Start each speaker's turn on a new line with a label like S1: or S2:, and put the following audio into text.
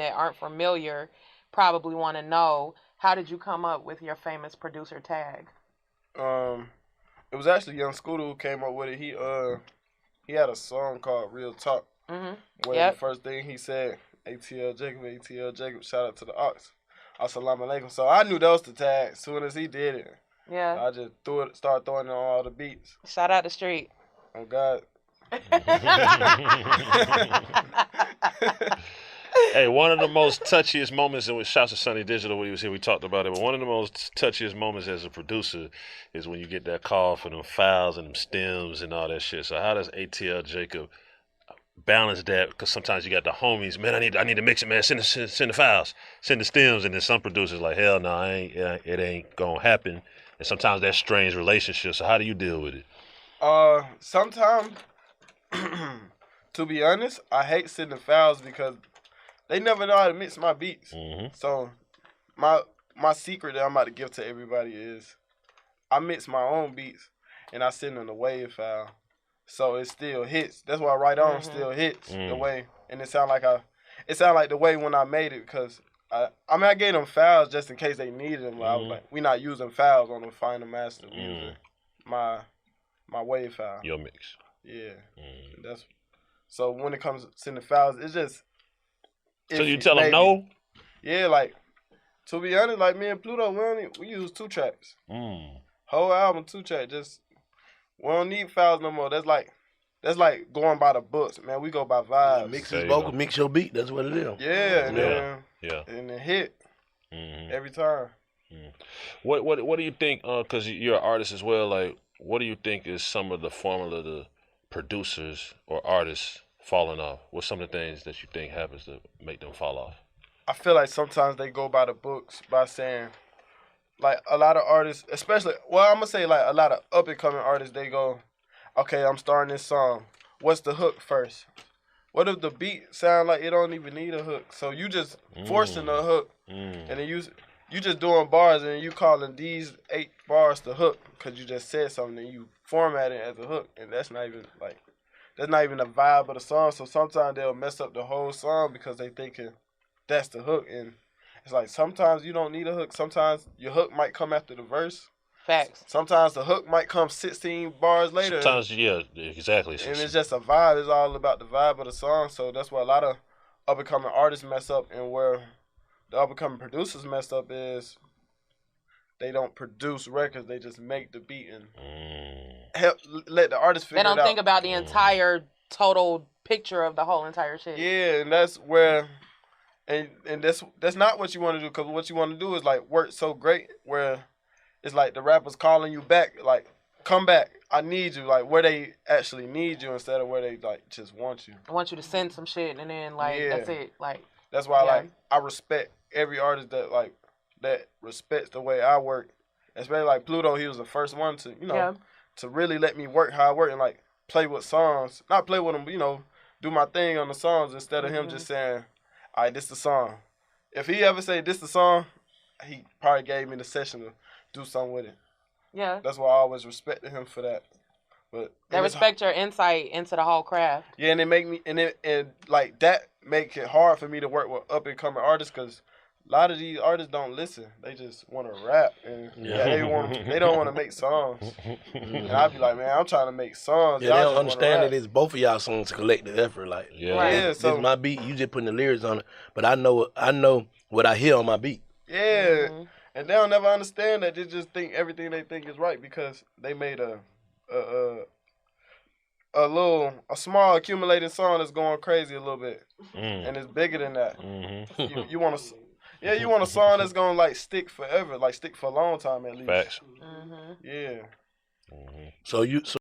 S1: that aren't familiar probably want to know, how did you come up with your famous producer tag?
S2: Um, it was actually Young Scooter who came up with it. He had a song called Real Talk. Where the
S1: Yep.
S2: first thing he said, ATL Jacob, ATL Jacob, shout out to the Ox. Assalamu alaikum. So I knew that was the tag as soon as he did it.
S1: Yeah.
S2: I just started throwing it on all the beats.
S1: Shout out the street.
S2: Oh God.
S3: Hey, one of the most touchiest moments, and with shouts to Sunny Digital when he was here, we talked about it, but one of the most touchiest moments as a producer is when you get that call for them files and them stems and all that shit. So how does ATL Jacob balance that? Because sometimes you got the homies, man, I need to mix it, man, send the files, send the stems, and then some producers like, hell no, it ain't gonna happen. And sometimes that strains relationships. So how do you deal with it?
S2: Sometimes, to be honest, I hate sending files because they never know how to mix my beats. So my secret that I'm about to give to everybody is I mix my own beats and I send them the wave file. So it still hits. That's why Right On still hits the way. And it sound like the way when I made it, because I gave them files just in case they needed them. I was like, we not using files on the final master. We using my wave file.
S3: Your mix.
S2: Yeah. That's so when it comes to sending files, it's just.
S3: So you tell them no?
S2: Yeah, like, to be honest, like me and Pluto, we use 2 tracks. Whole album 2 track. Just we don't need files no more. That's like going by the books, man. We go by vibes.
S4: Mix his vocal, mix your beat. That's what it is.
S2: Yeah, and
S3: yeah,
S2: and it hit every time.
S3: What do you think? Because you're an artist as well. Like, what do you think is some of the formula the producers or artists falling off? What's some of the things that you think happens to make them fall off?
S2: I feel like sometimes they go by the books by saying, like, a lot of artists, especially, well, I'm going to say, like, a lot of up-and-coming artists, they go, okay, I'm starting this song. What's the hook first? What if the beat sound like it don't even need a hook? So you just forcing a hook, and then you just doing bars, and you calling these 8 bars the hook because you just said something, and you format it as a hook, and that's not even, like, that's not even the vibe of the song. So sometimes they'll mess up the whole song because they thinking that's the hook. And it's like sometimes you don't need a hook. Sometimes your hook might come after the verse.
S1: Facts.
S2: Sometimes the hook might come 16 bars later.
S3: Sometimes, yeah, exactly.
S2: And it's just a vibe. It's all about the vibe of the song. So that's why a lot of up-and-coming artists mess up, and where the up-and-coming producers mess up is they don't produce records. They just make the beat and help let the artist figure it out.
S1: They don't think about the entire total picture of the whole entire shit.
S2: Yeah, and that's where, and that's not what you want to do, because what you want to do is like work so great where it's like the rappers calling you back, like, come back, I need you, like where they actually need you instead of where they like just want you.
S1: I want you to send some shit and then like that's it. Like
S2: that's why like I respect every artist that respects the way I work. Especially like Pluto, he was the first one to to really let me work how I work and like play with songs, not play with them, but do my thing on the songs instead of him just saying, all right, this the song. If he ever say this the song, he probably gave me the session to do something with it.
S1: Yeah.
S2: That's why I always respected him for that. But
S1: they respect your insight into the whole craft. Yeah,
S2: and it make me and like that make it hard for me to work with up and coming artists, because a lot of these artists don't listen. They just want to rap, and they don't want to make songs. And I'd be like, man, I'm trying to make songs.
S4: Yeah, they don't understand that it's both of y'all songs collective effort. Like,
S2: yeah, so
S4: this my beat. You just putting the lyrics on it, but I know what I hear on my beat.
S2: Yeah, and they don't never understand that. They just think everything they think is right because they made a small accumulated song that's going crazy a little bit, and it's bigger than that. You want to. Yeah, you want a song that's gonna like stick forever, like stick for a long time at least.
S3: Facts.
S2: Yeah.
S4: So